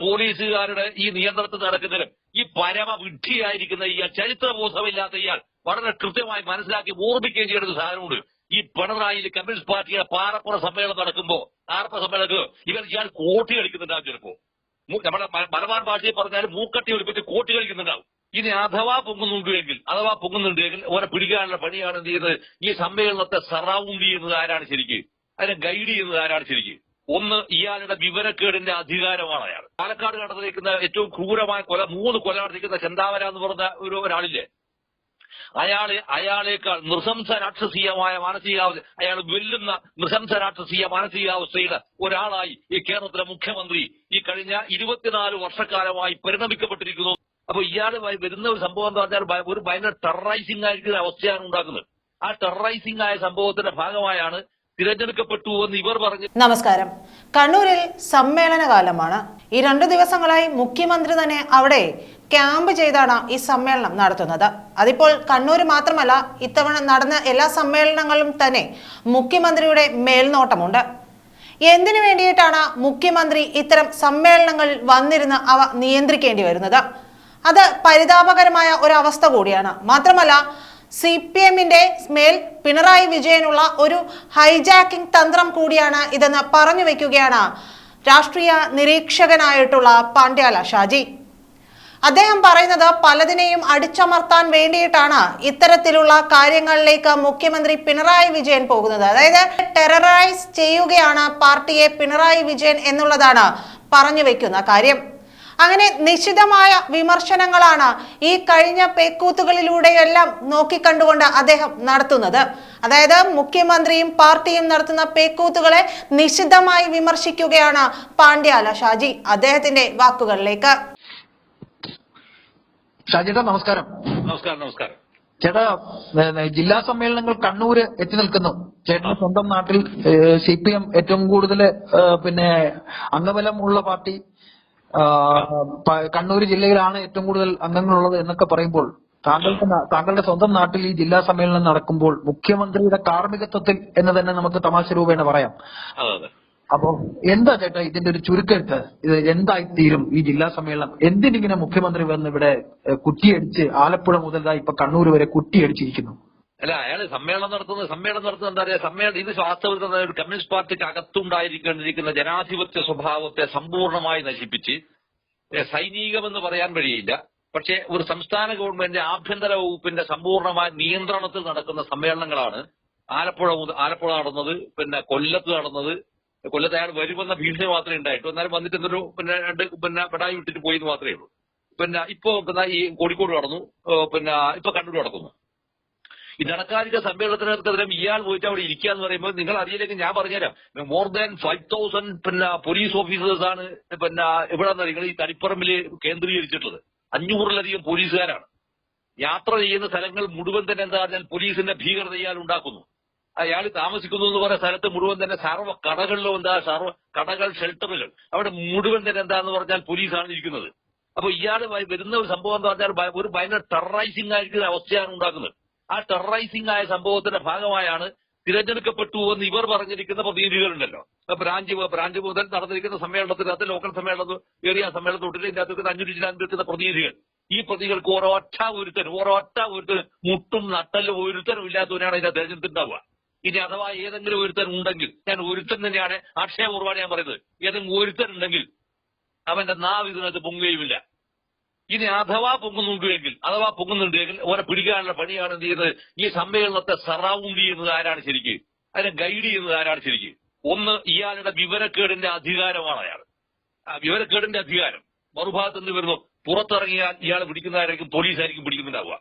പോലീസുകാരുടെ ഈ നിയന്ത്രണത്തിൽ നടക്കുന്നതിലും ഈ പരമവിഡ്ഢിയായിരിക്കുന്ന ഇയാൾ, ചരിത്രബോധമില്ലാത്ത ഇയാൾ വളരെ കൃത്യമായി മനസ്സിലാക്കി ഓർമ്മിക്കുകയും ചെയ്യുന്ന ഒരു സാധനമുണ്ട്. ഈ പിണറായിയിൽ കമ്മ്യൂണിസ്റ്റ് പാർട്ടിയുടെ പാറപ്പുറ സമ്മേളനം നടക്കുമ്പോ ഇയാൾ കോട്ടി കളിക്കുന്നുണ്ടാവും. ചിലപ്പോ നമ്മുടെ മലബാർ ഭാഷയിൽ പറഞ്ഞാൽ മൂക്കട്ടി ഒളിപ്പിച്ച് കോട്ടി കളിക്കുന്നുണ്ടാവും. ഇനി അഥവാ പൊങ്ങുന്നുണ്ടെങ്കിൽ ഓരെ പിടിക്കാനുള്ള പണിയാണ് എന്ത് ചെയ്യുന്നത്? ഈ സമ്മേളനത്തെ സറൗണ്ട് ചെയ്യുന്നത് ആരാണ് ശരിക്ക്? അതിനെ ഗൈഡ് ചെയ്യുന്നത് ആരാണ് ശരിക്ക്? ഒന്ന്, ഇയാളുടെ വിവരക്കേടിന്റെ അധികാരമാണ് അയാൾ. പാലക്കാട് നടന്നിരിക്കുന്ന ഏറ്റവും ക്രൂരമായ 3 കൊല നടത്തിക്കുന്ന ചെന്താമര എന്ന് പറഞ്ഞ ഒരാളില്ലേ, അയാളേക്കാൾ നൃശംസ രാക്ഷസീയമായ മാനസികാവസ്ഥ, അയാൾ വെല്ലുന്ന നൃശംസ രാക്ഷസീയ മാനസികാവസ്ഥയുടെ ഒരാളായി ഈ കേരളത്തിലെ മുഖ്യമന്ത്രി ഈ കഴിഞ്ഞ 24 വർഷക്കാലമായി പരിണമിക്കപ്പെട്ടിരിക്കുന്നു. അപ്പൊ ഇയാൾ വരുന്ന ഒരു സംഭവം എന്ന് പറഞ്ഞാൽ ഒരു ഭയങ്കര ടെററൈസിംഗ് ആയിരിക്കുന്ന അവസ്ഥയാണ് ഉണ്ടാക്കുന്നത്. ആ ടെററൈസിംഗ് ആയ സംഭവത്തിന്റെ ഭാഗമായാണ് തിരഞ്ഞെടുക്കപ്പെട്ടു എന്ന് ഇവർ പറഞ്ഞു. നമസ്കാരം. കണ്ണൂരിൽ സമ്മേളന കാലമാണ്. ഈ 2 ദിവസങ്ങളായി മുഖ്യമന്ത്രി തന്നെ അവിടെ ക്യാമ്പ് ചെയ്താണ് ഈ സമ്മേളനം നടത്തുന്നത്. അതിപ്പോൾ കണ്ണൂർ മാത്രമല്ല, ഇത്തവണ നടന്ന എല്ലാ സമ്മേളനങ്ങളിലും തന്നെ മുഖ്യമന്ത്രിയുടെ മേൽനോട്ടമുണ്ട്. എന്തിനു വേണ്ടിയിട്ടാണ് മുഖ്യമന്ത്രി ഇത്തരം സമ്മേളനങ്ങളിൽ വന്നിരുന്ന് അവ നിയന്ത്രിക്കേണ്ടി വരുന്നത്? അത് പരിതാപകരമായ ഒരു അവസ്ഥ കൂടിയാണ്. മാത്രമല്ല, CPMന്റെ മേൽ പിണറായി വിജയനുള്ള ഒരു ഹൈജാക്കിംഗ് തന്ത്രം കൂടിയാണ് ഇതെന്ന് പറഞ്ഞു വെക്കുകയാണ് രാഷ്ട്രീയ നിരീക്ഷകനായിട്ടുള്ള പാണ്ഡ്യാല ഷാജി. അദ്ദേഹം പറയുന്നത് പലതിനെയും അടിച്ചമർത്താൻ വേണ്ടിയിട്ടാണ് ഇത്തരത്തിലുള്ള കാര്യങ്ങളിലേക്ക് മുഖ്യമന്ത്രി പിണറായി വിജയൻ പോകുന്നത്. അതായത് ടെററൈസ് ചെയ്യുകയാണ് പാർട്ടിയെ പിണറായി വിജയൻ എന്നുള്ളതാണ് പറഞ്ഞു വെക്കുന്ന കാര്യം. അങ്ങനെ നിശിതമായ വിമർശനങ്ങളാണ് ഈ കഴിഞ്ഞ പേക്കൂത്തുകളിലൂടെയെല്ലാം നോക്കിക്കണ്ടുകൊണ്ട് അദ്ദേഹം നടത്തുന്നത്. അതായത് മുഖ്യമന്ത്രിയും പാർട്ടിയും നടത്തുന്ന പേക്കൂത്തുകളെ നിശിതമായി വിമർശിക്കുകയാണ് പാണ്ഡ്യാല ഷാജി. അദ്ദേഹത്തിന്റെ വാക്കുകളിലേക്ക്. ഷാജിയേട്ടാ നമസ്കാരം. നമസ്കാരം ചേട്ടാ, ജില്ലാ സമ്മേളനങ്ങൾ കണ്ണൂര് എത്തി നിൽക്കുന്നു. ചേട്ടന്റെ സ്വന്തം നാട്ടിൽ CPM ഏറ്റവും കൂടുതൽ അംഗബലം ഉള്ള പാർട്ടി കണ്ണൂർ ജില്ലയിലാണ് ഏറ്റവും കൂടുതൽ അംഗങ്ങളുള്ളത് എന്നൊക്കെ പറയുമ്പോൾ താങ്കളുടെ സ്വന്തം നാട്ടിൽ ഈ ജില്ലാ സമ്മേളനം നടക്കുമ്പോൾ മുഖ്യമന്ത്രിയുടെ കാർമ്മികത്വത്തിൽ എന്ന് തന്നെ നമുക്ക് തമാശ രൂപേണ പറയാം. അപ്പൊ എന്താ ചേട്ടാ ഇതിന്റെ ഒരു ചുരുക്കെഴുത്ത്? ഇത് എന്തായി തീരും ഈ ജില്ലാ സമ്മേളനം? എന്തിനിങ്ങനെ മുഖ്യമന്ത്രി വന്ന് ഇവിടെ കുറ്റിയടിച്ച് ആലപ്പുഴ മുതൽ ഇപ്പൊ കണ്ണൂർ വരെ കുറ്റിയടിച്ചിരിക്കുന്നു? അല്ല, അയാള് സമ്മേളനം നടത്തുന്നത് എന്താ പറയാ, ഇത് വാസ്തവത്തിൽ ഒരു കമ്മ്യൂണിസ്റ്റ് പാർട്ടിക്ക് അകത്തുണ്ടായിരിക്കുന്ന ജനാധിപത്യ സ്വഭാവത്തെ സമ്പൂർണമായി നശിപ്പിച്ച് സൈനികമെന്ന് പറയാൻ കഴിയില്ല, പക്ഷെ ഒരു സംസ്ഥാന ഗവൺമെന്റ് ആഭ്യന്തര വകുപ്പിന്റെ സമ്പൂർണമായ നിയന്ത്രണത്തിൽ നടക്കുന്ന സമ്മേളനങ്ങളാണ് ആലപ്പുഴ നടന്നത്, കൊല്ലത്ത് നടന്നത്. കൊല്ലത്ത് അയാൾ വരുമെന്ന ഭീഷണി മാത്രമേ ഉണ്ടായിട്ടു. എന്നാലും വന്നിട്ട് എന്തൊരു പെടായി വിട്ടിട്ട് പോയെന്ന് മാത്രമേ ഉള്ളൂ. ഇപ്പോ ഈ കോഴിക്കോട് നടന്നു, ഇപ്പൊ കണ്ണൂർ നടക്കുന്നു. ഈ നടക്കാതിരിക്ക സമ്മേളനത്തിനെതിരെ ഇയാൾ പോയിട്ട് അവിടെ ഇരിക്കുക എന്ന് പറയുമ്പോൾ നിങ്ങൾ അറിയില്ലെങ്കിൽ ഞാൻ പറഞ്ഞുതരാം. മോർ ദാൻ 5000 പോലീസ് ഓഫീസേഴ്സ് ആണ് ഇവിടെ നിങ്ങൾ ഈ തളിപ്പറമ്പില് കേന്ദ്രീകരിച്ചിട്ടുള്ളത്. 500-ലധികം പോലീസുകാരാണ്. യാത്ര ചെയ്യുന്ന സ്ഥലങ്ങൾ മുഴുവൻ തന്നെ എന്താ പറഞ്ഞാൽ പോലീസിന്റെ ഭീകരത ഇയാൾ ഉണ്ടാക്കുന്നു. അയാൾ താമസിക്കുന്നു എന്ന് പറയുന്ന സ്ഥലത്ത് മുഴുവൻ തന്നെ സർവ്വ കടകളിലും കടകൾ, ഷെൽട്ടറുകൾ, അവിടെ മുഴുവൻ തന്നെ എന്താന്ന് പറഞ്ഞാൽ പോലീസാണ് ഇരിക്കുന്നത്. അപ്പൊ ഇയാൾ വരുന്ന ഒരു സംഭവം എന്ന് പറഞ്ഞാൽ ഒരു ഭയങ്കര ടെററൈസിംഗ് ആയിരിക്കുന്ന അവസ്ഥയാണ് ഉണ്ടാക്കുന്നത്. ആ ടെററൈസിംഗ് ആയ സംഭവത്തിന്റെ ഭാഗമായാണ് തിരഞ്ഞെടുക്കപ്പെട്ടു എന്ന് ഇവർ പറഞ്ഞിരിക്കുന്ന പ്രതിനിധികളുണ്ടല്ലോ. ബ്രാഞ്ച് മുതൽ നടന്നിരിക്കുന്ന സമ്മേളനത്തിനകത്ത്, ലോക്കൽ സമ്മേളനം, ഏരിയ സമ്മേളനം തൊട്ടിട്ട് ഇതിന്റെ അകത്ത് 500 ജില്ലാ നിൽക്കുന്ന പ്രതിനിധികൾ, ഈ പ്രതികൾക്ക് ഒരൊറ്റ ഒരുത്തൻ മുട്ടും നട്ടലും ഒരുത്തനും ഇല്ലാത്തവനാണ് ഇതിന്റെ തെരഞ്ഞെടുത്തിട്ടുണ്ടാവുക. ഇനി അഥവാ ഏതെങ്കിലും ഒരുത്തൻ ഉണ്ടെങ്കിൽ, ഞാൻ ഒരുത്തൻ തന്നെയാണ് ആക്ഷേപപൂർവ്വമാണ് ഞാൻ പറയുന്നത്, ഏതെങ്കിലും ഒരുത്തൻ ഉണ്ടെങ്കിൽ അവന്റെ നാവ് ഇതിനകത്ത് പൊങ്ങുകയുമില്ല. ഇനി അഥവാ പൊങ്ങുന്നുണ്ടെങ്കിൽ ഓരെ പിടിക്കാനുള്ള പണിയാണ് എന്ത് ചെയ്യുന്നത്? ഈ സമ്മേളനത്തെ സറൗണ്ട് ചെയ്യുന്നത് ആരാണ് ശരിക്ക്? അതിനെ ഗൈഡ് ചെയ്യുന്നത് ആരാണ് ശരിക്ക്? ഒന്ന്, ഇയാളുടെ വിവരക്കേടിന്റെ അധികാരമാണ് അയാൾ. ആ വിവരക്കേടിന്റെ അധികാരം മറുഭാഗത്ത് നിന്ന് വരുന്നു. പുറത്തിറങ്ങിയാൽ ഇയാൾ പിടിക്കുന്നതായിരിക്കും പോലീസായിരിക്കും പിടിക്കുന്നുണ്ടാവുക.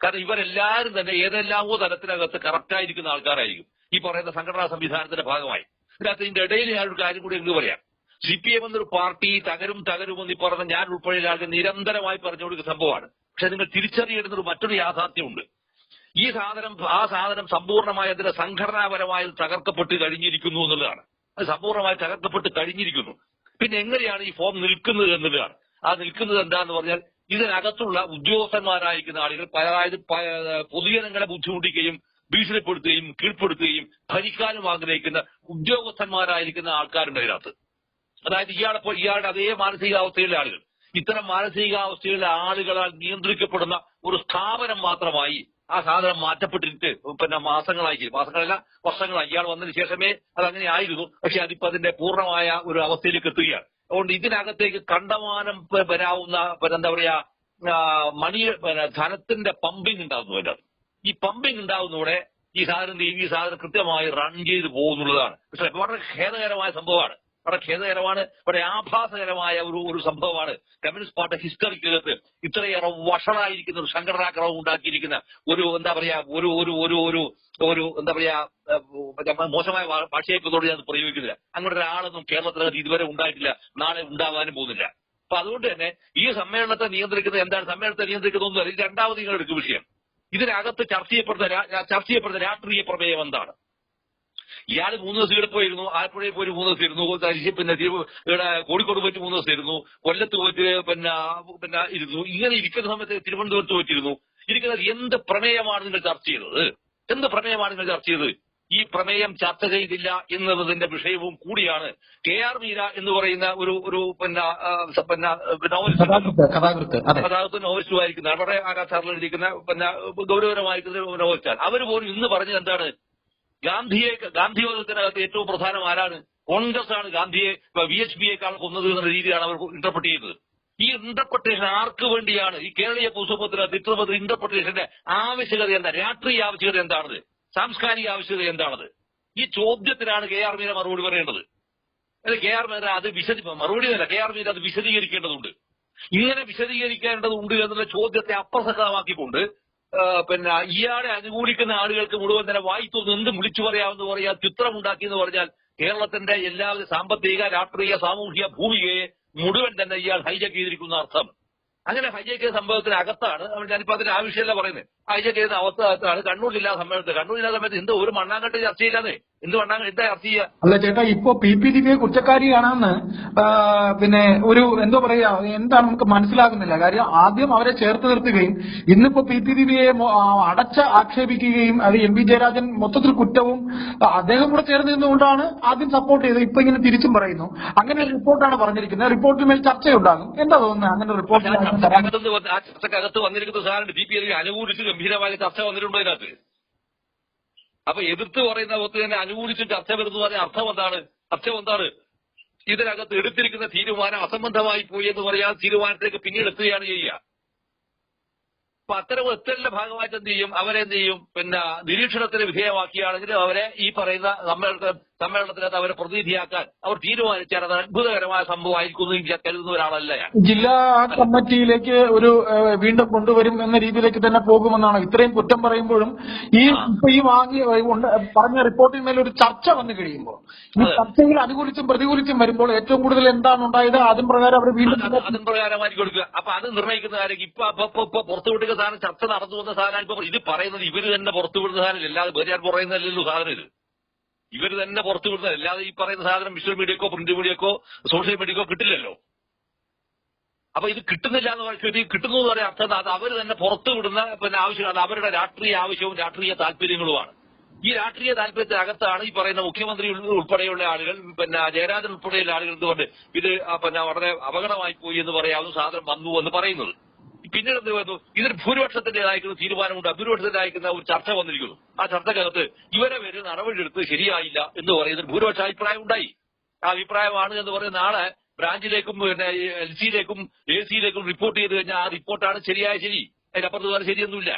കാരണം ഇവരെല്ലാവരും തന്നെ ഏതെല്ലാമോ തലത്തിനകത്ത് കറക്റ്റായിരിക്കുന്ന ആൾക്കാരായിരിക്കും ഈ പറയുന്ന സംഘടനാ സംവിധാനത്തിന്റെ ഭാഗമായി. ഇതിന്റെ ഇടയിൽ ഞാനൊരു കാര്യം കൂടി എനിക്ക് പറയാം. CPM എന്നൊരു പാർട്ടി തകരുമെന്ന് ഈ പറഞ്ഞ ഞാൻ ഉൾപ്പെടെയുള്ള ആൾക്ക് നിരന്തരമായി പറഞ്ഞു കൊടുക്കുന്ന സംഭവമാണ്. പക്ഷെ നിങ്ങൾ തിരിച്ചറിയേണ്ടുന്ന മറ്റൊരു യാഥാർത്ഥ്യമുണ്ട്. ആ സാധനം സമ്പൂർണ്ണമായി അതിന്റെ സംഘടനാപരമായി തകർക്കപ്പെട്ട് കഴിഞ്ഞിരിക്കുന്നു എന്നുള്ളതാണ്. അത് സമ്പൂർണ്ണമായി തകർക്കപ്പെട്ട് കഴിഞ്ഞിരിക്കുന്നു. പിന്നെ എങ്ങനെയാണ് ഈ ഫോം നിൽക്കുന്നത് എന്നുള്ളതാണ്. ആ നിൽക്കുന്നത് എന്താന്ന് പറഞ്ഞാൽ ഇതിനകത്തുള്ള ഉദ്യോഗസ്ഥന്മാരായിരിക്കുന്ന ആളുകൾ അതായത് പൊതുജനങ്ങളെ ബുദ്ധിമുട്ടിക്കുകയും ഭീഷണിപ്പെടുത്തുകയും കീഴ്പ്പെടുത്തുകയും ഭരിക്കാനും ആഗ്രഹിക്കുന്ന ഉദ്യോഗസ്ഥന്മാരായിരിക്കുന്ന ആൾക്കാരുണ്ട് അതിനകത്ത്. അതായത് ഇയാളുടെ അതേ മാനസികാവസ്ഥയിലെ ആളുകൾ, ഇത്തരം മാനസികാവസ്ഥയിലെ ആളുകളാൽ നിയന്ത്രിക്കപ്പെടുന്ന ഒരു സ്ഥാപനം മാത്രമായി ആ സാധനം മാറ്റപ്പെട്ടിട്ട് മാസങ്ങളല്ല വർഷങ്ങളായി. ഇയാൾ വന്നതിന് ശേഷമേ അതങ്ങനെ ആയിരുന്നു. പക്ഷെ അതിപ്പോ അതിന്റെ പൂർണ്ണമായ ഒരു അവസ്ഥയിലേക്ക് എത്തുകയാണ്. അതുകൊണ്ട് ഇതിനകത്തേക്ക് കണ്ടമാനം വരാവുന്ന എന്താ പറയാ ധനത്തിന്റെ പമ്പിങ് ഉണ്ടാകുന്നു. അതിനകത്ത് ഈ പമ്പിങ് ഉണ്ടാകുന്നതോടെ ഈ സാധനം കൃത്യമായി റൺ ചെയ്ത് പോകുന്നുള്ളതാണ്. പക്ഷെ വളരെ ഖേദകരമായ സംഭവമാണ്, വളരെ ആഭാസകരമായ ഒരു സംഭവമാണ്. കമ്മ്യൂണിസ്റ്റ് പാർട്ടി ഹിസ്റ്ററിക്കകത്ത് ഇത്രയേറെ വഷളായിരിക്കുന്ന ഒരു സംഘടനാക്രമം ഉണ്ടാക്കിയിരിക്കുന്ന ഒരു എന്താ പറയാ മോശമായ ഭാഷയെപ്പോഴും ഞാൻ പ്രയോഗിക്കുന്നില്ല. അങ്ങനെ ഒരാളൊന്നും കേരളത്തിനകത്ത് ഇതുവരെ ഉണ്ടായിട്ടില്ല, നാളെ ഉണ്ടാകാനും പോകുന്നില്ല. അപ്പൊ അതുകൊണ്ട് തന്നെ ഈ സമ്മേളനത്തെ നിയന്ത്രിക്കുന്നത് എന്താണ്? സമ്മേളനത്തെ നിയന്ത്രിക്കുന്നതൊന്നും ഇത് രണ്ടാമത് നിങ്ങൾ എടുക്കും വിഷയം. ഇതിനകത്ത് ചർച്ച ചെയ്യപ്പെടുന്ന രാഷ്ട്രീയ പ്രമേയം എന്താണ്? ഇയാൾ 3 ദിവസം ഇവിടെ പോയിരുന്നു, ആലപ്പുഴയിൽ പോയി 3 ദിവസം ഇരുന്നു, പിന്നെ ഇവിടെ കോഴിക്കോട് പോയിട്ട് 3 ദിവസം ഇരുന്നു, കൊല്ലത്ത് പോയിട്ട് പിന്നെ ഇരുന്നു. ഇങ്ങനെ ഇരിക്കുന്ന സമയത്ത് തിരുവനന്തപുരത്ത് പോയിട്ടിരുന്നു. ഇരിക്കുന്നത് എന്ത് പ്രമേയമാണ് നിങ്ങൾ ചർച്ച ചെയ്തത്? ഈ പ്രമേയം ചർച്ച ചെയ്തില്ല എന്നതിന്റെ വിഷയവും കൂടിയാണ് KR മീര എന്ന് പറയുന്ന ഒരു നോവലിസ്റ്റുമായിരിക്കുന്ന വളരെ ആരാധാറിലിരിക്കുന്ന ഗൗരവമായിരിക്കുന്ന നോവലിസ്റ്റാണ്. അവർ പോലും ഇന്ന് പറഞ്ഞത് എന്താണ്? ഗാന്ധിവാദത്തിനകത്ത് ഏറ്റവും പ്രധാനം ആരാണ്? കോൺഗ്രസ് ആണ് ഗാന്ധിയെ VHPയേക്കാൾ കൊന്നത് എന്ന രീതിയാണ് അവർ ഇന്റർപ്രറ്റ് ചെയ്യുന്നത്. ഈ ഇന്റർപ്രട്ടേഷൻ ആർക്ക് വേണ്ടിയാണ്? ഈ കേരളീയ പുസ്തകത്തിനകത്ത് ഇത്തരത്തിൽ ഇന്റർപ്രട്ടേഷന്റെ ആവശ്യകത എന്താ? രാഷ്ട്രീയ ആവശ്യകത എന്താണത്? സാംസ്കാരിക ആവശ്യകത എന്താണത്? ഈ ചോദ്യത്തിനാണ് KR മീര മറുപടി പറയേണ്ടത്. KR മീര അത് മറുപടിയല്ല, KR മീര അത് വിശദീകരിക്കേണ്ടതുണ്ട്. ഇങ്ങനെ വിശദീകരിക്കേണ്ടതുണ്ട് എന്നുള്ള ചോദ്യത്തെ അപ്രസക്തമാക്കിക്കൊണ്ട് ഇയാളെ അനുകൂലിക്കുന്ന ആളുകൾക്ക് മുഴുവൻ തന്നെ വായിത്തൊന്ന് എന്തും വിളിച്ചു പറയാമെന്ന് പറയാൻ ചിത്രമുണ്ടാക്കി എന്ന് പറഞ്ഞാൽ കേരളത്തിന്റെ എല്ലാവിധ സാമ്പത്തിക, രാഷ്ട്രീയ, സാമൂഹിക ഭൂമികയെ മുഴുവൻ തന്നെ ഇയാൾ ഹൈജാക്ക് ചെയ്തിരിക്കുന്ന അർത്ഥം. അങ്ങനെ ഹൈജാക്ക് ചെയ്ത സംഭവത്തിനകത്താണ് ഞാനിപ്പോ അതിന്റെ ആവശ്യമല്ല പറയുന്നത്. ഹൈജാക്ക് ചെയ്ത അവസ്ഥയാണ് കണ്ണൂർ ജില്ലാ സമയത്ത് എന്തോ ഒരു മണ്ണാങ്കട്ട് ചർച്ച ചെയ്യാതെ എന്താ ചർച്ച ചെയ്യുക? അല്ല ചേട്ടാ, ഇപ്പൊ PP ദിവ്യയെ കുറ്റക്കാരിയാണെന്ന് പിന്നെ ഒരു എന്തോ പറയാ, എന്താണ് നമുക്ക് മനസ്സിലാകുന്നില്ല. കാര്യം ആദ്യം അവരെ ചേർത്ത് നിർത്തുകയും ഇന്നിപ്പോ PP ദിവ്യയെ ആക്ഷേപിക്കുകയും അത് MP ജയരാജൻ മൊത്തത്തിൽ കുറ്റവും അദ്ദേഹം കൂടെ ചേർന്ന് നിന്നുകൊണ്ടാണ് ആദ്യം സപ്പോർട്ട് ചെയ്തത്. ഇപ്പൊ ഇങ്ങനെ തിരിച്ചും പറയുന്നു. അങ്ങനെ ഒരു റിപ്പോർട്ടാണ് പറഞ്ഞിരിക്കുന്നത്. റിപ്പോർട്ടിന് മേൽ ചർച്ചയുണ്ടാകും. എന്താ തോന്നുന്നത് അങ്ങനെ റിപ്പോർട്ട്? ആ ചർച്ചക്കകത്ത് വന്നിരിക്കുന്ന സാധനം PP അനുകൂലിച്ച് ഗംഭീരമായ ചർച്ച വന്നിട്ടുണ്ടോ ഇതിനകത്ത്? അപ്പൊ എതിർത്ത് പറയുന്ന ഒത്ത് തന്നെ അനുകൂലിച്ച് ചർച്ച വരുന്ന പറഞ്ഞ അർത്ഥം എന്താണ്? ഇതിനകത്ത് എടുത്തിരിക്കുന്ന തീരുമാനം അസംബന്ധമായി പോയി എന്ന് പറയാൻ തീരുമാനത്തിലേക്ക് പിന്നീട് എത്തുകയാണ് ചെയ്യുക. അപ്പൊ അത്തരം എത്തലിന്റെ ഭാഗമായിട്ട് അവരെന്ത് ചെയ്യും? നിരീക്ഷണത്തിന് വിധേയമാക്കിയാണെങ്കിൽ അവരെ ഈ പറയുന്ന സമ്മേളനത്തിനകത്ത് അവരെ പ്രതിനിധിയാക്കാൻ അവർ തീരുമാനിച്ചാൽ അത് അത്ഭുതകരമായ സംഭവമായിരിക്കും എന്ന് കരുതുന്ന ഒരാളല്ല ഞാൻ. ജില്ലാ കമ്മിറ്റിയിലേക്ക് വീണ്ടും കൊണ്ടുവരും എന്ന രീതിയിലേക്ക് തന്നെ പോകുമെന്നാണ്. ഇത്രയും കുറ്റം പറയുമ്പോഴും ഈ പറഞ്ഞ റിപ്പോർട്ടിന്മേൽ ഒരു ചർച്ച വന്നു കഴിയുമ്പോൾ ഈ ചർച്ചയിൽ അനുകൂലിച്ചും പ്രതികൂലിച്ചും വരുമ്പോൾ ഏറ്റവും കൂടുതൽ എന്താണ് ഉണ്ടായത് അതിന് പ്രകാരം അവർ വീണ്ടും അതിന് പ്രകാരമാക്കി കൊടുക്കുക. അപ്പൊ അത് നിർണ്ണയിക്കുന്ന കാര്യം ഇപ്പൊ പുറത്തുവിട്ടുന്ന സാധനം ചർച്ച നടന്നു വന്ന സാധനം ഇപ്പൊ ഇത് പറയുന്നത് ഇവര് തന്നെ പുറത്തുവിടുന്ന സാധനം, അല്ലാതെ വേറെ ഞാൻ പറയുന്നതല്ലല്ലോ സാധനം. ഇത് ഇവര് തന്നെ പുറത്തുവിടുന്നത്, അല്ലാതെ ഈ പറയുന്ന സാധനം വിഷ്വൽ മീഡിയക്കോ പ്രിന്റ് മീഡിയക്കോ സോഷ്യൽ മീഡിയക്കോ കിട്ടില്ലല്ലോ. അപ്പൊ ഇത് കിട്ടുന്നില്ല എന്ന് പറയുന്നത് കിട്ടുന്നു എന്ന് പറയാൻ അർത്ഥം അത് അവർ തന്നെ പുറത്തുവിടുന്ന ആവശ്യം, അത് അവരുടെ രാഷ്ട്രീയ ആവശ്യവും രാഷ്ട്രീയ താല്പര്യങ്ങളുമാണ്. ഈ രാഷ്ട്രീയ താല്പര്യത്തിനകത്താണ് ഈ പറയുന്ന മുഖ്യമന്ത്രി ഉൾപ്പെടെയുള്ള ആളുകൾ ജയരാജൻ ഉൾപ്പെടെയുള്ള ആളുകൾ എന്തുകൊണ്ട് ഇത് വളരെ അപകടമായി പോയി എന്ന് പറയാവുന്ന സാധനം വന്നു എന്ന് പറയുന്നത്. പിന്നീട് എന്ത് വരുന്നു? ഇതിന് ഭൂരിപക്ഷത്തിന്റേതായിരിക്കുന്ന തീരുമാനമുണ്ട്, ഭൂരിപക്ഷത്തിനായിരിക്കുന്ന ഒരു ചർച്ച വന്നിരിക്കുന്നു. ആ ചർച്ചക്കകത്ത് ഇവരെ പേര് നടപടിയെടുത്ത് ശരിയായില്ല എന്ന് പറയുന്ന ഭൂരിപക്ഷ അഭിപ്രായം ഉണ്ടായി. ആ അഭിപ്രായമാണ് എന്ന് പറയുന്ന നാളെ ബ്രാഞ്ചിലേക്കും LC-യിലേക്കും AC-യിലേക്കും റിപ്പോർട്ട് ചെയ്ത് കഴിഞ്ഞാൽ ആ റിപ്പോർട്ടാണ് ശരിയായ ശരി, അതിനപ്പുറത്ത് വേറെ ശരിയൊന്നുമില്ല.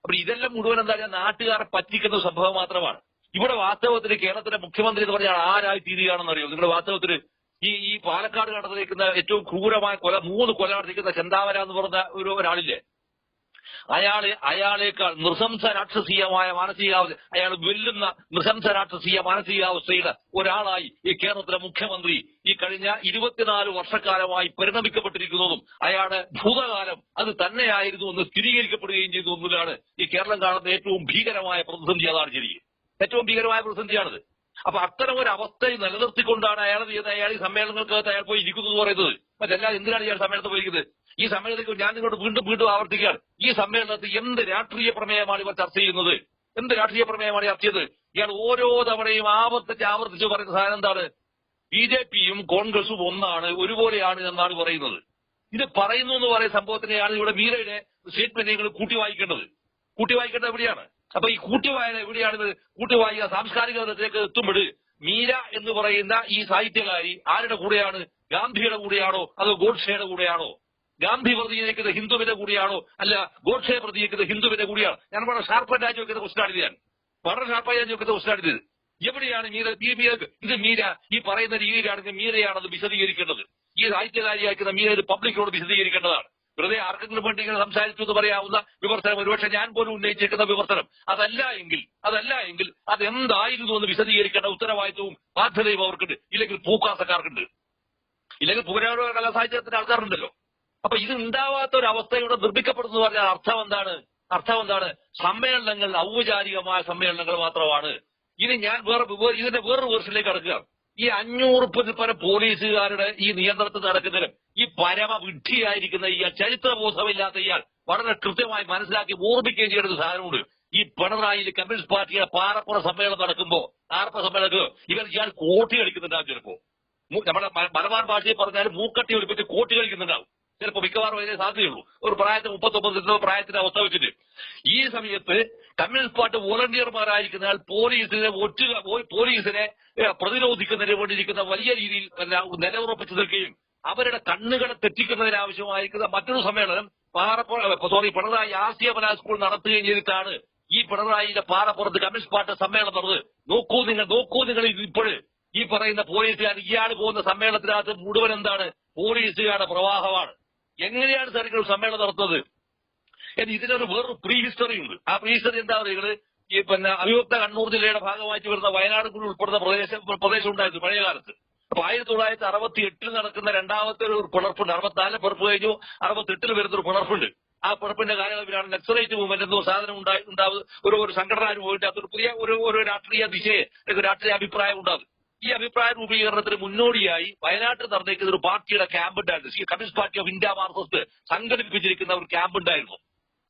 അപ്പൊ ഇതെല്ലാം മുഴുവൻ എന്താ പറയുക, നാട്ടുകാരെ പറ്റിക്കുന്ന സംഭവം മാത്രമാണ്. ഇവിടെ വാസ്തവത്തിൽ കേരളത്തിലെ മുഖ്യമന്ത്രി എന്ന് പറഞ്ഞാൽ ആരായി തീരുകയാണെന്ന് അറിയോ നിങ്ങളുടെ? വാസ്തവത്തിൽ ഈ പാലക്കാട് നടന്നിരിക്കുന്ന ഏറ്റവും ക്രൂരമായ 3 കൊല നടത്തിക്കുന്ന ചെന്താമര എന്ന് പറഞ്ഞ ഒരാളില്ലേ, അയാളേക്കാൾ നൃശംസ രാക്ഷസീയമായ മാനസികാവസ്ഥ, അയാൾ വെല്ലുന്ന നൃശംസ രാക്ഷസീയ മാനസികാവസ്ഥയുടെ ഒരാളായി ഈ കേരളത്തിലെ മുഖ്യമന്ത്രി ഈ കഴിഞ്ഞ 24 വർഷക്കാലമായി പരിണമിക്കപ്പെട്ടിരിക്കുന്നതും അയാളുടെ ഭൂതകാലം അത് തന്നെയായിരുന്നു എന്ന് സ്ഥിരീകരിക്കപ്പെടുകയും ചെയ്തു എന്നതാണ് ഈ കേരളം കാണുന്ന ഏറ്റവും ഭീകരമായ പ്രതിസന്ധി. അതാണ് ശരിക്കും ഏറ്റവും ഭീകരമായ പ്രതിസന്ധിയാണിത്. അപ്പൊ അത്തരം ഒരു അവസ്ഥ നിലനിർത്തിക്കൊണ്ടാണ് അയാൾ ചെയ്യുന്നത്. അയാൾ ഈ സമ്മേളനങ്ങൾക്കകത്ത് അയാൾ പോയി ഇരിക്കുന്നു എന്ന് പറയുന്നത്. മറ്റെല്ലാം എന്തിനാണ് ഇയാൾ സമ്മേളനത്തിൽ പോയിരിക്കുന്നത്? ഈ സമ്മേളനത്തിൽ ഞാൻ നിങ്ങളോട് വീണ്ടും ആവർത്തിക്കുകയാണ്, ഈ സമ്മേളനത്തിൽ എന്ത് രാഷ്ട്രീയ പ്രമേയമാണ് ഇവർ ചർച്ച ചെയ്യുന്നത്? എന്ത് രാഷ്ട്രീയ പ്രമേയമാണ് ചർച്ച ചെയ്തത്? ഇയാൾ ഓരോ തവണയും ആവർത്തിച്ച് പറയുന്ന സാധനം എന്താണ്? BJPയും കോൺഗ്രസും ഒന്നാണ്, ഒരുപോലെയാണ് എന്നാണ് പറയുന്നത്. ഇത് പറയുന്നു എന്ന് പറയുന്ന സംഭവത്തിനെയാണ് ഇവിടെ മീരയുടെ സ്റ്റേറ്റ്മെന്റ് നിങ്ങൾ കൂട്ടി വായിക്കേണ്ടത് എവിടെയാണ്? അപ്പൊ ഈ കൂട്ടിവായന എവിടെയാണിത്? കൂട്ടിവായിക സാംസ്കാരിക തലത്തിലേക്ക് എത്തുമ്പോൾ മീര എന്ന് പറയുന്ന ഈ സാഹിത്യകാരി ആരുടെ കൂടെയാണ്? ഗാന്ധിയുടെ കൂടെയാണോ അതോ ഗോഡ്സെയുടെ കൂടെയാണോ? ഗാന്ധി പ്രതികരിക്കുന്ന ഹിന്ദുവിന്റെ കൂടെയാണോ അല്ല ഗോഡ്സെ പ്രതികരിക്കുന്ന ഹിന്ദുവിന്റെ കൂടെയാണോ? ഞാൻ വളരെ ഷാർപ്പായി രാജി വെക്കുന്ന ക്വസ്റ്റാണിത്. വളരെ ഷാർപ്പായി രാജി വെക്കുന്ന ക്വസ്റ്റാണിത്. എവിടെയാണ് ഇത് മീര ഈ പറയുന്ന രീതിയിലാണെങ്കിൽ മീരയാണത് വിശദീകരിക്കേണ്ടത്. ഈ സാഹിത്യകാരിയാക്കുന്ന മീര ഇത് പബ്ലിക്കോട് വിശദീകരിക്കേണ്ടതാണ്. വെറുതെ ആർക്കെങ്കിലും വേണ്ടി ഇങ്ങനെ സംസാരിച്ചു എന്ന് പറയാവുന്ന വിമർശനം, ഒരുപക്ഷെ ഞാൻ പോലും ഉന്നയിച്ചേക്കുന്ന വിമർശനം അതല്ല എങ്കിൽ അതെന്തായിരുന്നു എന്ന് വിശദീകരിക്കേണ്ട ഉത്തരവാദിത്വവും ബാധ്യതയും അവർക്കുണ്ട്. ഇല്ലെങ്കിൽ പൂക്കാസക്കാർക്കുണ്ട്, ഇല്ലെങ്കിൽ പുരാണ കലാസാഹിത്യത്തിന്റെ ആൾക്കാരുണ്ടല്ലോ. അപ്പൊ ഇത് ഉണ്ടാവാത്ത ഒരു അവസ്ഥയുടെ നിർമ്മിക്കപ്പെടുന്നു പറഞ്ഞാൽ അർത്ഥം എന്താണ്? സമ്മേളനങ്ങൾ ഔപചാരികമായ സമ്മേളനങ്ങൾ മാത്രമാണ്. ഇനി ഞാൻ ഇതിന്റെ വേറൊരു വേർഷനിലേക്ക് കടക്കുക. ഈ 500 പരം പോലീസുകാരുടെ ഈ നിയന്ത്രണത്തിൽ നടക്കുന്നതിലും ഈ പരമവിഡ്ഢിയായിരിക്കുന്ന ഈ ചരിത്രബോധമില്ലാത്ത ഇയാൾ വളരെ കൃത്യമായി മനസ്സിലാക്കി ഓർമ്മിക്കുകയും ചെയ്യുന്ന ഒരു സാധനമുണ്ട്. ഈ പിണറായിയിൽ കമ്മ്യൂണിസ്റ്റ് പാർട്ടിയുടെ പാറപ്പുറ സമ്മേളനം നടക്കുമ്പോ ഇയാൾ കോട്ടി കളിക്കുന്നുണ്ടാവും. ചിലപ്പോ നമ്മുടെ മലബാർ ഭാഷയിൽ പറഞ്ഞാൽ മൂക്കട്ടി ഒളിപ്പിച്ച് കോട്ടി കളിക്കുന്നുണ്ടാവും. ചിലപ്പോൾ മിക്കവാറും അതിനെ സാധ്യതയുള്ളൂ. ഒരു പ്രായത്തിൽ 39 പ്രായത്തിന്റെ അവസ്ഥ വെച്ചിട്ട് ഈ സമയത്ത് കമ്മ്യൂണിസ്റ്റ് പാർട്ടി വോളണ്ടിയർമാരായിരിക്കുന്ന പോലീസിനെ പ്രതിരോധിക്കുന്നതിന് വേണ്ടിയിരിക്കുന്ന വലിയ രീതിയിൽ നിലയുറപ്പിച്ചു നിൽക്കുകയും അവരുടെ കണ്ണുകളെ തെറ്റിക്കുന്നതിനാവശ്യമായിരിക്കുന്ന മറ്റൊരു സമ്മേളനം പിണറായി ആസിയ കലാ സ്കൂൾ നടത്തുകയും ചെയ്തിട്ടാണ് ഈ പിണറായിയുടെ പാറപ്പുറത്ത് കമ്മ്യൂണിസ്റ്റ് പാർട്ടി സമ്മേളനം നടന്നത്. നോക്കൂ നിങ്ങൾ ഇപ്പോഴ് ഈ പറയുന്ന പോലീസുകാർ ഇയാൾ പോകുന്ന സമ്മേളനത്തിനകത്ത് മുഴുവൻ എന്താണ്? പോലീസുകാരുടെ പ്രവാഹമാണ്. എങ്ങനെയാണ് സാർ നിങ്ങൾ സമ്മേളനം നടത്തുന്നത്? ഇതിനൊരു വേറൊരു പ്രീ ഹിസ്റ്ററി ഉണ്ട്. ആ പ്രീ ഹിസ്റ്ററി എന്താ പറയുന്നത്? ഈ അവിഭക്ത കണ്ണൂർ ജില്ലയുടെ ഭാഗമായിട്ട് വരുന്ന വയനാട് കൂടി ഉൾപ്പെടുന്ന പ്രദേശം ഉണ്ടായിരുന്നു പഴയ കാലത്ത്. അപ്പൊ 1968 നടക്കുന്ന രണ്ടാമത്തെ ഒരു പിളർപ്പുണ്ട്. 64 പിളർപ്പ് കഴിഞ്ഞു, 68 വരുന്നൊരു പിളർപ്പുണ്ട്. ആ പിളർപ്പിന്റെ കാലയളവിലാണ് നക്സലൈറ്റ് മൂവ്മെന്റ് എന്തോ സാധനം ഒരു സംഘടന പോയിട്ട് അതൊരു പുതിയ ഒരു രാഷ്ട്രീയ ദിശയെ രാഷ്ട്രീയ അഭിപ്രായം ഉണ്ടാകും. ഈ അഭിപ്രായ രൂപീകരണത്തിന് മുന്നോടിയായി വയനാട്ടിൽ നടന്നിരിക്കുന്ന ഒരു പാർട്ടിയുടെ ക്യാമ്പ് ഉണ്ടായിരുന്നു. Communist Party of India Marxist സംഘടിപ്പിച്ചിരിക്കുന്ന ഒരു ക്യാമ്പ് ഉണ്ടായിരുന്നു.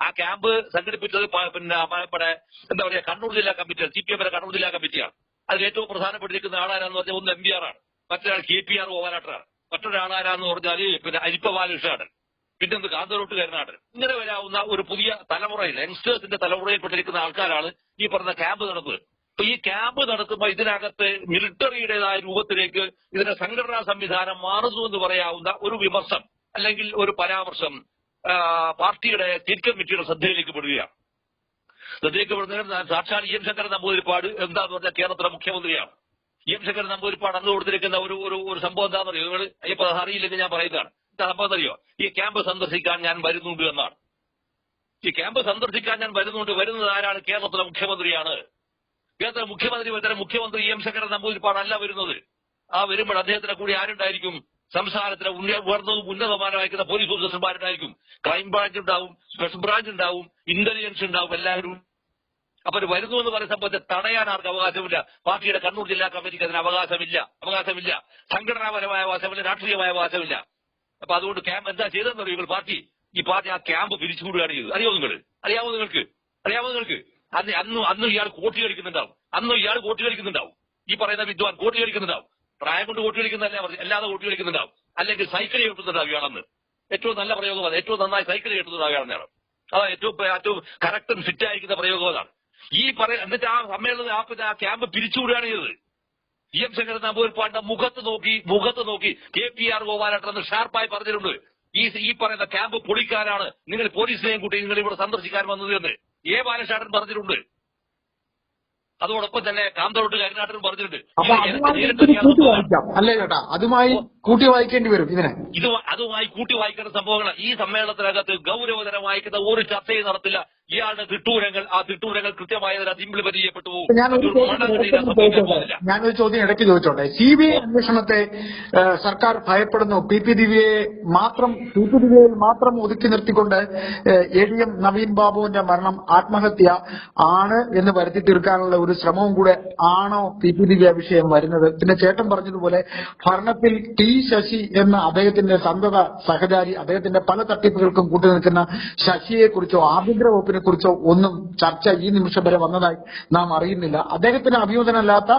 ആ ക്യാമ്പ് സംഘടിപ്പിച്ചത് എന്താ പറയാ കണ്ണൂർ ജില്ലാ കമ്മിറ്റിയാണ്. CPM കണ്ണൂർ ജില്ലാ കമ്മിറ്റിയാണ്. അതിൽ ഏറ്റവും പ്രധാനപ്പെട്ടിരിക്കുന്ന ആളാരാന്ന് പറഞ്ഞാൽ ഒന്ന് MBR ആണ്, മറ്റൊരാൾ KPR ഓവനാട്ടറാണ്, മറ്റൊരാളാരാന്ന് പറഞ്ഞാൽ അരിപ്പ ബാലകൃഷ്ണനാണ്, പിന്നെന്ത് കാന്തരോട്ട് കരുനാടൻ. ഇങ്ങനെ വരാവുന്ന ഒരു പുതിയ തലമുറയിൽ യങ്സ്റ്റേഴ്സിന്റെ തലമുറയിൽപ്പെട്ടിരിക്കുന്ന ആൾക്കാരാണ് ഈ പറഞ്ഞ ക്യാമ്പ് നടത്തുന്നത്. അപ്പൊ ഈ ക്യാമ്പ് നടത്തുമ്പോൾ ഇതിനകത്ത് മിലിറ്ററിയുടേതായ രൂപത്തിലേക്ക് ഇതിന്റെ സംഘടനാ സംവിധാനം മാറുന്നു എന്ന് പറയാവുന്ന ഒരു വിമർശം അല്ലെങ്കിൽ ഒരു പരാമർശം പാർട്ടിയുടെ സ്റ്റേറ്റ് കമ്മിറ്റിയുടെ ശ്രദ്ധയിലേക്ക് പെടുകയാണ്. സാക്ഷാൽ EM ശങ്കരൻ നമ്പൂതിരിപ്പാട് എന്താന്ന് പറഞ്ഞാൽ കേരളത്തിലെ മുഖ്യമന്ത്രിയാണ്. EM ശങ്കരൻ നമ്പൂതിരിപ്പാട് അന്ന് കൊടുത്തിരിക്കുന്ന ഒരു സംഭവം എന്താണെന്ന് അറിയോ? നിങ്ങൾ ഇപ്പൊ അറിയില്ലെങ്കിൽ ഞാൻ പറയുന്നതാണ്. എന്താ സംഭവം അറിയോ? ഈ ക്യാമ്പ് സന്ദർശിക്കാൻ ഞാൻ വരുന്നുണ്ട് എന്നാണ്. ഈ ക്യാമ്പ് സന്ദർശിക്കാൻ ഞാൻ വരുന്നത് ആരാണ്? കേരളത്തിലെ മുഖ്യമന്ത്രിയാണ്. കേരളത്തിലെ മുഖ്യമന്ത്രി EM ശങ്കരൻ നമ്പൂതിരിപ്പാടല്ല വരുന്നത്. ആ വരുമ്പോൾ അദ്ദേഹത്തിന്റെ കൂടി ആരുണ്ടായിരിക്കും? സംസ്ഥാനത്തിലെ ഉന്നതമാനമായിരിക്കുന്ന പോലീസ് ഓഫീസർമാരുണ്ടായിരിക്കും, ക്രൈംബ്രാഞ്ച് ഉണ്ടാവും, സ്പെഷ്യൽ ബ്രാഞ്ച് ഉണ്ടാവും, ഇന്റലിജൻസ് ഉണ്ടാവും, എല്ലാവരും. അപ്പൊ വരുന്നു എന്ന് പറയുന്ന സംഭവത്തെ തടയാൻ ആർക്ക് അവകാശമില്ല? പാർട്ടിയുടെ കണ്ണൂർ ജില്ലാ കമ്മിറ്റിക്ക് അതിന് അവകാശമില്ല. സംഘടനാപരമായ അവകാശമില്ല, രാഷ്ട്രീയമായ അവകാശമില്ല. അപ്പൊ അതുകൊണ്ട് ക്യാമ്പ് എന്താ ചെയ്തതെന്ന് അറിയുമ്പോൾ ഈ പാർട്ടി ആ ക്യാമ്പ് പിരിച്ചുവിടുകയാണ് ചെയ്തത്. അറിയാമോ നിങ്ങൾക്ക്? അന്ന് ഇയാൾ കോട്ടി കളിക്കുന്നുണ്ടാവും. ഈ പറയുന്ന വിദ്വാൻ കോട്ടി കളിക്കുന്നുണ്ടാവും. പ്രായം കൊണ്ട് കോട്ടി കളിക്കുന്നതല്ല, അല്ലാതെ കോട്ടി കളിക്കുന്നുണ്ടാവും. അല്ലെങ്കിൽ സൈക്കിൾ കിട്ടുന്നുണ്ടാവും ഇയാളെന്ന്. ഏറ്റവും നല്ല പ്രയോഗം അത്. ഏറ്റവും നന്നായി സൈക്കിൾ കിട്ടുന്നുണ്ടാവും ഇയാളെന്നാണ്. അതാണ് ഏറ്റവും കറക്റ്റും ഫിറ്റ് ആയിരിക്കുന്ന പ്രയോഗം അതാണ്. എന്നിട്ട് ആ സമ്മേളനം ആ ക്യാമ്പ് പിരിച്ചുവിടുകയാണ് ചെയ്തത്. EM ശങ്കരൻ നമ്പൂതിരിപ്പാടിന്റെ മുഖത്ത് നോക്കി KPR ഗോപാലകൃഷ്ണൻ ഷാർപ്പായി പറഞ്ഞിട്ടുണ്ട്, ഈ പറയുന്ന ക്യാമ്പ് പൊളിക്കാനാണ് നിങ്ങൾ പോലീസിനെയും കൂട്ടി നിങ്ങൾ ഇവിടെ സന്ദർശിക്കാൻ വന്നത് എന്ന് ബാലകൃഷ്ണൻ പറഞ്ഞിട്ടുണ്ട്. അതോടൊപ്പം തന്നെ കാന്തോട്ട് കരുനാട്ടനും പറഞ്ഞിട്ടുണ്ട്. അല്ലേ ചേട്ടാ? അതുമായി കൂട്ടി വായിക്കേണ്ടി വരും ഇതിനെ. അതുമായി കൂട്ടി വായിക്കേണ്ട സംഭവങ്ങൾ ഈ സമ്മേളനത്തിനകത്ത് ഗൗരവതരമായിരിക്കുന്ന ഒരു ചർച്ചയും നടത്തില്ല. ഇയാളുടെ തിട്ടൂരങ്ങൾ കൃത്യമായി ഇംപ്ലിമെന്റ് ചെയ്യപ്പെട്ടു പോകും. ഞാനൊരു ചോദ്യം ഇടയ്ക്ക് ചോദിച്ചോട്ടെ. CBI അന്വേഷണത്തെ സർക്കാർ ഭയപ്പെടുന്നു. PPDVയെ മാത്രം ഒതുക്കി നിർത്തിക്കൊണ്ട് ADM നവീൻ ബാബുവിന്റെ മരണം ആത്മഹത്യ ആണ് എന്ന് വരുത്തി തീർക്കാനുള്ള ഒരു ശ്രമവും കൂടെ ആണോ PPDV വിഷയം വരുന്നത്? പിന്നെ ചേട്ടൻ പറഞ്ഞതുപോലെ ഭരണത്തിൽ T ശശി എന്ന അദ്ദേഹത്തിന്റെ സന്തത സഹചാരി, അദ്ദേഹത്തിന്റെ പല തട്ടിപ്പുകൾക്കും കൂട്ടുനിൽക്കുന്ന ശശിയെ കുറിച്ചോ ആഭ്യന്തര വകുപ്പിനെ സ്ഥാനാർത്ഥിയെ കുറിച്ചോ ഒന്നും ചർച്ച ഈ നിമിഷം വരെ വന്നതായി നാം അറിയുന്നില്ല. അദ്ദേഹത്തിന് അഭിയോജനമല്ലാത്ത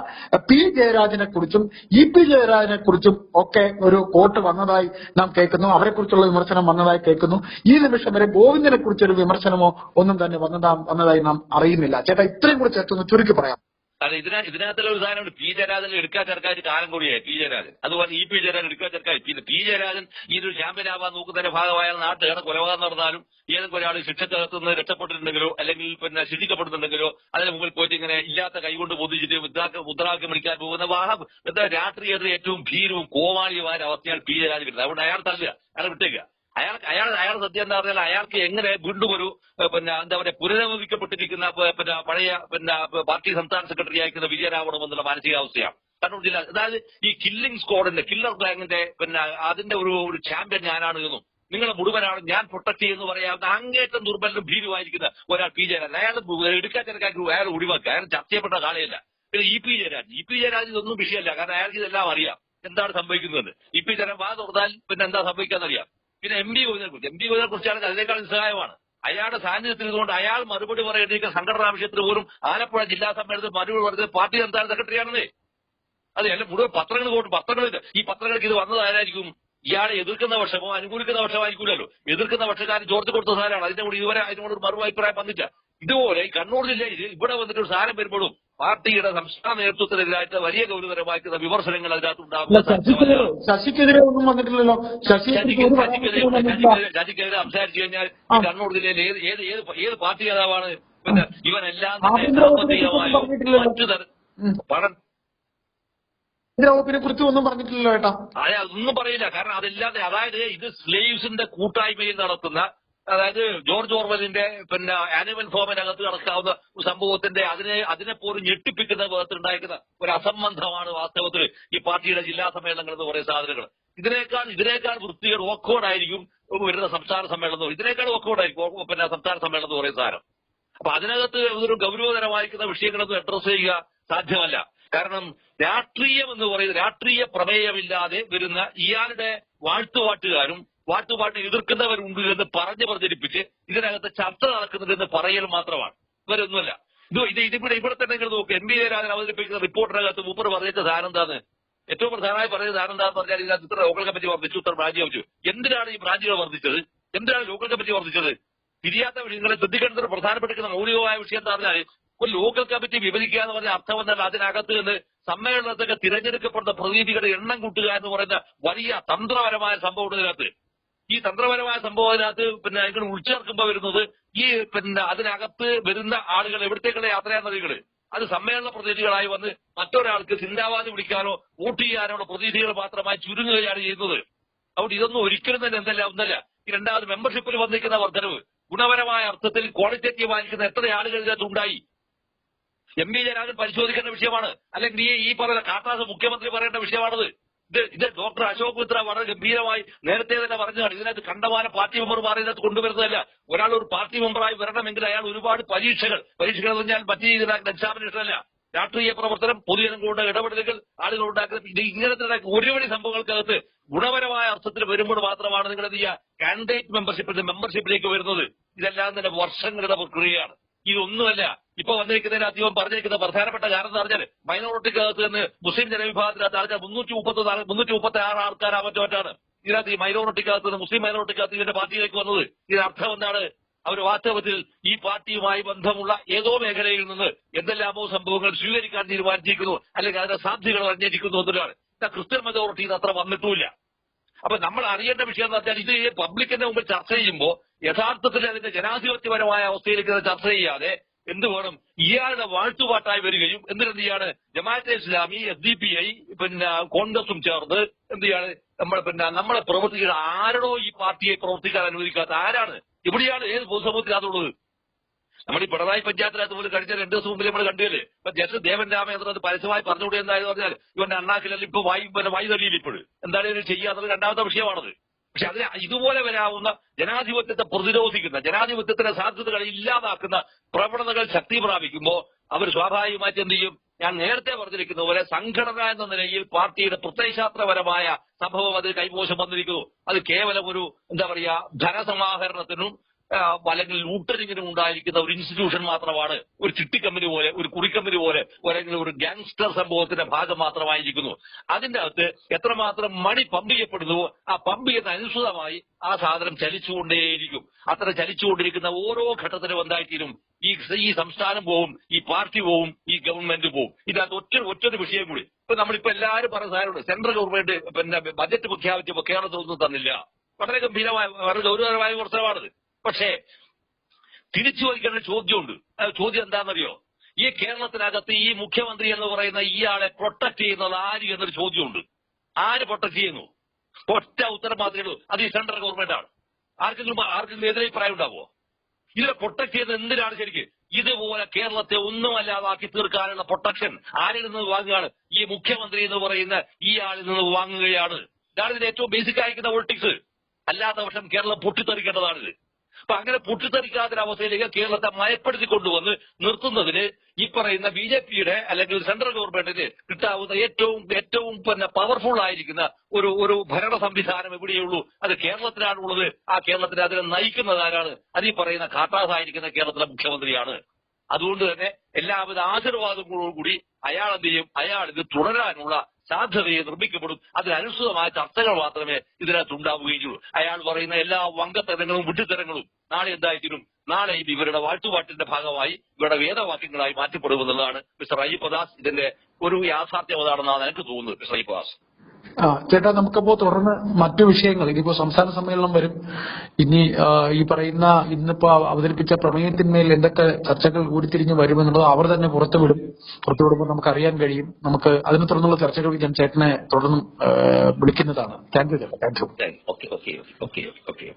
പി ജയരാജനെ കുറിച്ചും EP ജയരാജനെ കുറിച്ചും ഒക്കെ ഒരു കോട്ട് വന്നതായി നാം കേൾക്കുന്നു. അവരെ കുറിച്ചുള്ള വിമർശനം വന്നതായി കേൾക്കുന്നു. ഈ നിമിഷം വരെ ഗോവിന്ദനെ കുറിച്ചൊരു വിമർശനമോ ഒന്നും തന്നെ വന്നതായി നാം അറിയുന്നില്ല. ചേട്ടാ, ഇത്രയും കൂടി ചേർത്തൊന്ന് ചുരുക്കി പറയാം. അല്ല, ഇതിനകത്തുള്ള ഒരു സാധനമുണ്ട്. പി ജയരാജൻ എടുക്കാൻ ചേർക്കാറ്റ് കാലം കൂടിയായി പി ജയരാജൻ. അതുപോലെ EP ജയരാജൻ എടുക്കാൻ ചേർക്കായി. പിന്നെ പി ജയരാജൻ ഇതൊരു ചാമ്പ്യനാവാൻ നോക്കുന്നതിന്റെ ഭാഗമായ നാട്ടുകാരെ കൊലപാതകം നടന്നാലും ഏതൊക്കെ ഒരാൾ ശിക്ഷക്കകത്തുനിന്ന് രക്ഷപ്പെട്ടിട്ടുണ്ടെങ്കിലോ അല്ലെങ്കിൽ പിന്നെ ശിക്ഷിക്കപ്പെടുന്നുണ്ടെങ്കിലോ അതിന് മുമ്പിൽ പോയിട്ട് ഇങ്ങനെ ഇല്ലാത്ത കൈകൊണ്ട് പൊതിച്ചിട്ട് മുദ്രാവാക്യം വിളിക്കാൻ പോകുന്ന രാഷ്ട്രീയത്തിൽ ഏറ്റവും ഭീരവും കോമാളിയുമായ അവസ്ഥയാണ് പി ജയരാജൻ വരുന്നത്. അതുകൊണ്ട് അയാൾ തള്ളുക, അയാളെ വിട്ടേക്കുക. അയാൾ സത്യം എന്താ പറഞ്ഞാൽ അയാൾക്ക് എങ്ങനെ വീണ്ടും ഒരു എന്താ പറയുക പുനരവധിക്കപ്പെട്ടിരിക്കുന്ന പഴയ പാർട്ടി സംസ്ഥാന സെക്രട്ടറി അയക്കുന്ന വിജയരാവണമെന്നുള്ള മാനസികാവസ്ഥയാണ്. കണ്ണൂർ ജില്ല, അതായത് ഈ കില്ലിംഗ് സ്ക്വാഡിന്റെ കില്ലർ ഗ്യാങ്ങിന്റെ അതിന്റെ ഒരു ചാമ്പ്യൻ ഞാനാണ് എന്നും നിങ്ങളെ മുഴുവനാണ് ഞാൻ പ്രൊട്ടക്ട് ചെയ്യുന്നു പറയാവുന്ന അങ്ങേറ്റം ദുർബലനും ഭീരുവായിരിക്കുന്ന ഒരാൾ പി ജയരാജൻ. അയാൾ എടുക്കാൻ ചെറുക്കാക്കി അയാൾ ഒഴിവാക്കുക. അയാൾ ചർച്ച ചെയ്യപ്പെട്ട കാലയല്ല. പിന്നെ EP ജയരാജൻ ഇതൊന്നും വിഷയമല്ല. കാരണം അയാൾക്ക് ഇതെല്ലാം അറിയാം എന്താണ് സംഭവിക്കുന്നത്. EP ജയരാജൻ വാ തുറന്നാൽ പിന്നെ എന്താ സംഭവിക്കാന്നറിയാം. പിന്നെ MP ഗോവിന്ദനെ കുറിച്ചാണെങ്കിൽ അതിനേക്കാൾ നിസ്സഹായമാണ്. അയാളുടെ സാന്നിധ്യത്തിൽ നിന്നുകൊണ്ട് അയാൾ മറുപടി പറയേണ്ടിയിരിക്കുന്ന സംഘടനാ വിഷയത്തിൽ പോലും ആലപ്പുഴ ജില്ലാ സമ്മേളനത്തിൽ മറുപടി പറഞ്ഞത് പാർട്ടി സംസ്ഥാന സെക്രട്ടറിയാണെന്നേ. അതെല്ലാം മുഴുവൻ പത്രങ്ങളിൽ ഈ പത്രങ്ങൾക്ക് ഇത് വന്നതായിരിക്കും. ഇയാളെ എതിർക്കുന്ന പക്ഷമോ അനുകൂലിക്കുന്ന പക്ഷമായിരിക്കില്ലല്ലോ. എതിർക്കുന്ന പക്ഷക്കാരൻ ചോർത്തി കൊടുത്ത സാധനമാണ്. അതിന്റെ കൂടി ഇതുവരെ അതിനോട് ഒരു മറു അഭിപ്രായം വന്നില്ല. ഇതുപോലെ കണ്ണൂർ ജില്ലയിൽ ഇവിടെ വന്നിട്ട് ഒരു സാധനം വരുമ്പോഴും പാർട്ടിയുടെ സംസ്ഥാന നേതൃത്വത്തിനെതിരായിട്ട് വലിയ ഗൗരവതരമായിട്ടുള്ള വിമർശനങ്ങൾ അതിനകത്ത് ഉണ്ടാകും. ശശിക്കെതിരെ ഒന്നും വന്നിട്ടില്ലല്ലോ. ശശിക്കെതിരെ സംസാരിച്ചു കഴിഞ്ഞാൽ ഈ കണ്ണൂർ ജില്ലയിൽ ഏത് പാർട്ടി നേതാവാണ് പിന്നെ ഇവനെല്ലാം സാമ്പത്തികമായോ മറ്റു തരം വകുപ്പിനെ കുറിച്ച് ഒന്നും പറഞ്ഞിട്ടില്ലല്ലോ ഏട്ടാ. അതെ, അതൊന്നും പറയില്ല. കാരണം അതല്ലാതെ അതായത് ഇത് സ്ലേവ്സിന്റെ കൂട്ടായ്മയിൽ നടത്തുന്ന, അതായത് ജോർജ് ഓർവലിന്റെ പിന്നെ ആനിമൽ ഫോമിനകത്ത് നടക്കാവുന്ന സംഭവത്തിന്റെ അതിനെപ്പോലും ഞെട്ടിപ്പിക്കുന്ന വിധത്തിലുണ്ടായിരിക്കുന്ന ഒരു അസംബന്ധമാണ് വാസ്തവത്തിൽ ഈ പാർട്ടിയുടെ ജില്ലാ സമ്മേളനങ്ങൾ എന്ന് പറയുന്ന സാധനങ്ങൾ. ഇതിനേക്കാൾ വൃത്തികേട് ഓക്കോടായിരിക്കും വരുന്ന സംസ്ഥാന സമ്മേളനം. ഇതിനേക്കാൾ ഓക്കോടായിരിക്കും പിന്നെ സംസ്ഥാന സമ്മേളനം എന്ന് പറയുന്ന സാധനം. അപ്പൊ അതിനകത്ത് ഒരു ഗൗരവതരമായിരിക്കുന്ന വിഷയങ്ങളൊന്നും അഡ്രസ് ചെയ്യുക സാധ്യമല്ല. കാരണം രാഷ്ട്രീയം എന്ന് പറയുന്നത് രാഷ്ട്രീയ പ്രമേയമില്ലാതെ വരുന്ന ഇയാളുടെ വാഴ്ത്തുപാട്ടുകാരും വാഴ്ത്തുപാട്ടിനെ എതിർക്കുന്നവരുണ്ട് എന്ന് പറഞ്ഞ് പ്രചരിപ്പിച്ച് ഇതിനകത്ത് ചർച്ച നടക്കുന്നുണ്ടെന്ന് പറയൽ മാത്രമാണ്. ഇവരൊന്നുമല്ല. ഇവിടെ തന്നെ നിങ്ങൾ നോക്കുക. MP ജയരാജൻ അവതരിപ്പിക്കുന്ന റിപ്പോർട്ടിനകത്ത് മൂപ്പർ പറഞ്ഞിട്ട് സാധനം എന്താണ് ഏറ്റവും പ്രധാനമായി പറയുന്ന സാധനം എന്താണെന്ന് പറഞ്ഞാൽ ഇതിനകത്ത് ഇത്ര ലോക്കൽ കമ്മിറ്റി വർദ്ധിച്ചു, ഇത്ര ബ്രാഞ്ച് വർദ്ധിച്ചു. എന്തിനാണ് ഈ ബ്രാഞ്ചുകൾ വർദ്ധിച്ചത്? എന്തിനാണ് ലോക്കൽ കമ്മിറ്റി വർദ്ധിച്ചത്? തിരിയാത്ത വിഷയങ്ങളെ ശ്രദ്ധിക്കേണ്ട ഒരു പ്രധാനപ്പെട്ട മൗലികമായ വിഷയം എന്താ പറഞ്ഞാൽ ഒരു ലോക്കൽ കമ്മിറ്റി വിഭജിക്കുക എന്ന് പറഞ്ഞ അർത്ഥമെന്നല്ല. അതിനകത്ത് നിന്ന് സമ്മേളനത്തൊക്കെ തിരഞ്ഞെടുക്കപ്പെടുന്ന പ്രതിനിധികളുടെ എണ്ണം കൂട്ടുക എന്ന് പറയുന്ന വലിയ തന്ത്രപരമായ സംഭവം ഇതിനകത്ത്. ഈ തന്ത്രപരമായ സംഭവത്തിനകത്ത് പിന്നെ നിങ്ങൾ ഉൾച്ചേർക്കുമ്പോൾ വരുന്നത് ഈ പിന്നെ അതിനകത്ത് വരുന്ന ആളുകൾ എവിടത്തേക്കുള്ള യാത്രയാണെന്നറികള് അത് സമ്മേളന പ്രതിനിധികളായി വന്ന് മറ്റൊരാൾക്ക് ചിന്താവാദി വിളിക്കാനോ വോട്ട് ചെയ്യാനോ ഉള്ള പ്രതിനിധികൾ മാത്രമായി ചുരുങ്ങുകയാണ് ചെയ്യുന്നത്. അതുകൊണ്ട് ഇതൊന്നും ഒരിക്കലും തന്നെ ഒന്നല്ല. ഈ രണ്ടാമത് മെമ്പർഷിപ്പിൽ വന്നിരിക്കുന്ന വർധനവ് ഗുണപരമായ അർത്ഥത്തിൽ ക്വാളിറ്റേറ്റീവ് ആയിരിക്കുന്ന എത്ര ആളുകൾ ഇതിനകത്ത് ഉണ്ടായി? MP ജയരാജൻ പരിശോധിക്കേണ്ട വിഷയമാണ്. അല്ലെങ്കിൽ ഈ പറയുന്ന കാട്ടാസ് മുഖ്യമന്ത്രി പറയേണ്ട വിഷയമാണത്. ഇത് ഡോക്ടർ അശോക് മിത്ര വളരെ ഗംഭീരമായി നേരത്തെ തന്നെ പറഞ്ഞതാണ്. ഇതിനകത്ത് കണ്ടമാനം പാർട്ടി മെമ്പർമാർ ഇതിനകത്ത് കൊണ്ടുവരുന്നതല്ല. ഒരാൾ ഒരു പാർട്ടി മെമ്പറായി വരണമെങ്കിൽ അയാൾ ഒരുപാട് പരീക്ഷകൾ എന്ന് പറഞ്ഞാൽ മറ്റേ ഇതിനകത്ത് എക്സാമിനേഷൻ അല്ല. രാഷ്ട്രീയ പ്രവർത്തനം, പൊതുജനങ്ങളുടെ ഇടപെടലുകൾ, ആളുകൾ ഉണ്ടാക്കുന്ന ഇത് ഇങ്ങനത്തെ ഒരുപടി സംഭവങ്ങൾക്കകത്ത് ഗുണപരമായ അർത്ഥത്തിൽ വരുമ്പോൾ മാത്രമാണ് നിങ്ങൾ എന്ത് ചെയ്യുക കാൻഡിഡേറ്റ് മെമ്പർഷിപ്പിലേക്ക് വരുന്നത്. ഇതെല്ലാം തന്നെ വർഷങ്ങളുടെ പ്രക്രിയയാണ്. ഇതൊന്നുമല്ല ഇപ്പൊ വന്നിരിക്കുന്നതിന് അധികം പറഞ്ഞിരിക്കുന്ന പ്രധാനപ്പെട്ട കാരണം എന്ന് പറഞ്ഞാൽ മൈനോറിറ്റിക്കകത്ത് നിന്ന് മുസ്ലിം ജനവിഭാഗത്തിനകത്ത് ആൾക്കാർ 336 ആൾക്കാരാ മറ്റോറ്റാണ് ഇതിനകത്ത്. ഈ മൈനോറിറ്റിക്കകത്ത് നിന്ന് മുസ്ലിം മൈനോറിറ്റിക്കകത്ത് ഇതിന്റെ പാർട്ടിയിലേക്ക് വന്നത്. ഇതിനർത്ഥം എന്താണ്? അവർ വാസ്തവത്തിൽ ഈ പാർട്ടിയുമായി ബന്ധമുള്ള ഏതോ മേഖലയിൽ നിന്ന് എന്തെല്ലാമോ സംഭവങ്ങൾ സ്വീകരിക്കാൻ തീരുമാനിച്ചിരിക്കുന്നു, അല്ലെങ്കിൽ അതിന്റെ സാധ്യതകൾ അറിഞ്ഞിരിക്കുന്നു എന്നതാണ്. ക്രിസ്ത്യൻ മെജോറിറ്റി അത്ര വന്നിട്ടുമില്ല. അപ്പൊ നമ്മൾ അറിയേണ്ട വിഷയം എന്ന് വെച്ചാൽ ഇത് പബ്ലിക്കിന്റെ മുമ്പിൽ ചർച്ച ചെയ്യുമ്പോൾ യഥാർത്ഥത്തിൽ അതിന്റെ ജനാധിപത്യപരമായ അവസ്ഥയിലേക്ക് ചർച്ച ചെയ്യാതെ എന്ത് വേണം ഇയാളുടെ വാഴ്ത്തുപാട്ടായി വരികയും എന്നിട്ട് എന്ത് ചെയ്യാണ് ജമാഅത്തെ ഇസ്ലാമി, SDPI പിന്നെ കോൺഗ്രസും ചേർന്ന് എന്ത് ചെയ്യാണ് നമ്മളെ പ്രവർത്തിക്കുന്ന ആരാണോ ഈ പാർട്ടിയെ പ്രവർത്തിക്കാൻ അനുവദിക്കാത്ത ആരാണ്? എവിടെയാണ് ഏത് പൊതുസമൂഹത്തിനകത്തുള്ളത്? നമ്മൾ ഈ പിണറായി പഞ്ചായത്തിനകത്ത് പോലും കഴിഞ്ഞ 2 ദിവസം മുമ്പിൽ നമ്മൾ കണ്ടില്ലേ? ഇപ്പൊ ജസ്റ്റിസ് ദേവൻ രാമേന്ദ്രൻ അത് പരസ്യമായി പറഞ്ഞുകൂടി എന്തായെന്ന് പറഞ്ഞാൽ ഇവന്റെ അണ്ണാക്കിലല്ല ഇപ്പൊ വായു തള്ളിയില്ല. ഇപ്പോഴും എന്തായാലും ചെയ്യാത്തത് രണ്ടാമത്തെ വിഷയമാണത്. പക്ഷെ അതിന് ഇതുപോലെ വരാവുന്ന ജനാധിപത്യത്തെ പ്രതിരോധിക്കുന്ന, ജനാധിപത്യത്തിന്റെ സാധ്യതകളെ ഇല്ലാതാക്കുന്ന പ്രവണതകൾ ശക്തി പ്രാപിക്കുമ്പോൾ അവർ സ്വാഭാവികമായിട്ട് എന്ത് ചെയ്യും? ഞാൻ നേരത്തെ പറഞ്ഞിരിക്കുന്ന പോലെ സംഘടന എന്ന നിലയിൽ പാർട്ടിയുടെ പ്രത്യയശാസ്ത്രപരമായ സംഭവം അതിൽ കൈമോശം വന്നിരിക്കുന്നു. അത് കേവലം ഒരു എന്താ പറയാ ധനസമാഹരണത്തിനും അല്ലെങ്കിൽ ലൂട്ടറിങ്ങിനും ഉണ്ടായിരിക്കുന്ന ഒരു ഇൻസ്റ്റിറ്റ്യൂഷൻ മാത്രമാണ്, ഒരു ചിട്ടിക്കമ്പനി പോലെ, ഒരു കുറിക്കമ്പനി പോലെ, അല്ലെങ്കിൽ ഒരു ഗാങ്സ്റ്റർ സംഭവത്തിന്റെ ഭാഗം മാത്രമായിരിക്കുന്നു. അതിന്റെ അകത്ത് എത്രമാത്രം മണി പമ്പ് ചെയ്യപ്പെടുന്നുവോ ആ പമ്പ് ചെയ്യുന്ന അനുസൃതമായി ആ സാധനം ചലിച്ചുകൊണ്ടേയിരിക്കും. അത്ര ചലിച്ചുകൊണ്ടിരിക്കുന്ന ഓരോ ഘട്ടത്തിലും എന്തായിത്തീരും, ഈ സംസ്ഥാനം പോവും, ഈ പാർട്ടി പോവും, ഈ ഗവൺമെന്റ് പോവും. ഇതിനകത്ത് ഒറ്റൊരു വിഷയം കൂടി. ഇപ്പൊ നമ്മളിപ്പോ എല്ലാവരും പറഞ്ഞ സാധനമുണ്ട്, സെൻട്രൽ ഗവൺമെന്റ് ബജറ്റ് പ്രഖ്യാപിച്ചപ്പോ കേരളത്തിലൊന്നും തന്നില്ല. വളരെ ഗംഭീരമായ വളരെ ഗൗരവകരമായ പ്രശ്നമാണിത്. പക്ഷേ തിരിച്ചു വയ്ക്കേണ്ട ചോദ്യമുണ്ട്. ചോദ്യം എന്താണെന്നറിയോ? ഈ കേരളത്തിനകത്ത് ഈ മുഖ്യമന്ത്രി എന്ന് പറയുന്ന ഇയാളെ പ്രൊട്ടക്ട് ചെയ്യുന്നത് ആര് എന്നൊരു ചോദ്യമുണ്ട്. ആര് പ്രൊട്ടക്ട് ചെയ്യുന്നു? ഒറ്റ ഉത്തരം മാത്രമേ ഉള്ളൂ, അത് ഈ സെൻട്രൽ ഗവൺമെന്റ് ആണ്. ആർക്കെങ്കിലും എതിരഭിപ്രായം ഉണ്ടാവുമോ? ഇതിനെ പ്രൊട്ടക്ട് ചെയ്യുന്നത് എന്തിനാണ് ശരിക്കും? ഇതുപോലെ കേരളത്തെ ഒന്നുമല്ലാതാക്കി തീർക്കാനുള്ള പ്രൊട്ടക്ഷൻ ആരിൽ നിന്ന് വാങ്ങുകയാണ്? ഈ മുഖ്യമന്ത്രി എന്ന് പറയുന്ന ഇയാളിൽ നിന്ന് വാങ്ങുകയാണ്. ഇതാണ് ഇതിന്റെ ഏറ്റവും ബേസിക് ആയിരിക്കുന്ന പൊളിറ്റിക്സ്. അല്ലാത്ത പക്ഷം കേരളം പൊട്ടിത്തെറിക്കേണ്ടതാണിത്. അപ്പൊ അങ്ങനെ പൊട്ടിത്തെറിക്കാത്ത അവസ്ഥയിലേക്ക് കേരളത്തെ മയപ്പെടുത്തിക്കൊണ്ടുവന്ന് നിർത്തുന്നതിന് ഈ പറയുന്ന BJPയുടെ അല്ലെങ്കിൽ സെൻട്രൽ ഗവൺമെന്റിന് കിട്ടാവുന്ന ഏറ്റവും പവർഫുൾ ആയിരിക്കുന്ന ഒരു ഭരണ സംവിധാനം എവിടെയുള്ളൂ? അത് കേരളത്തിലാണുള്ളത്. ആ കേരളത്തിന് അതിനെ നയിക്കുന്നത് ആരാണ്? അത് ഈ പറയുന്ന ഖാട്ടാസായിരിക്കുന്ന കേരളത്തിലെ മുഖ്യമന്ത്രിയാണ്. അതുകൊണ്ട് തന്നെ എല്ലാവിധ ആശീർവാദങ്ങളോടുകൂടി അയാൾ എന്ത് ചെയ്യും? അയാൾ ഇത് തുടരാനുള്ള സാധ്യതയെ നിർമ്മിക്കപ്പെടും. അതിനനുസൃതമായ ചർച്ചകൾ മാത്രമേ ഇതിനകത്ത് ഉണ്ടാവുകയുള്ളൂ. അയാൾ പറയുന്ന എല്ലാ വങ്കത്തരങ്ങളും വിഡ്ഢിത്തരങ്ങളും നാളെ എന്തായിരിക്കും? നാളെ ഇവരുടെ വാഴ്ത്തുപാട്ടിന്റെ ഭാഗമായി ഇവരുടെ വേദവാക്യങ്ങളായി മാറ്റപ്പെടുമെന്നുള്ളതാണ് മിസ്റ്റർ അയ്യപ്പദാസ്. ഇതിന്റെ ഒരു യാഥാർത്ഥ്യമതാണെന്നാണ് എനിക്ക് തോന്നുന്നത് മിസ്റ്റർ അയ്യപ്പദാസ്. ചേട്ടാ, നമുക്കപ്പോ തുടർന്ന് മറ്റു വിഷയങ്ങൾ, ഇനിയിപ്പോ സംസ്ഥാന സമ്മേളനം വരും. ഇനി ഈ പറയുന്ന ഇന്നിപ്പോ അവതരിപ്പിച്ച പ്രമേയത്തിന്മേൽ എന്തൊക്കെ ചർച്ചകൾ ഉരുത്തിരിഞ്ഞ് വരുമെന്നുള്ളത് അവർ തന്നെ പുറത്തുവിടുമ്പോൾ നമുക്ക് അറിയാൻ കഴിയും. നമുക്ക് അതിനെ തുടർന്നുള്ള ചർച്ചകൾ ഞാൻ ചേട്ടനെ തുടർന്നും വിളിക്കുന്നതാണ്. താങ്ക് യു ചേട്ടാ. Thank you. ഓക്കെ.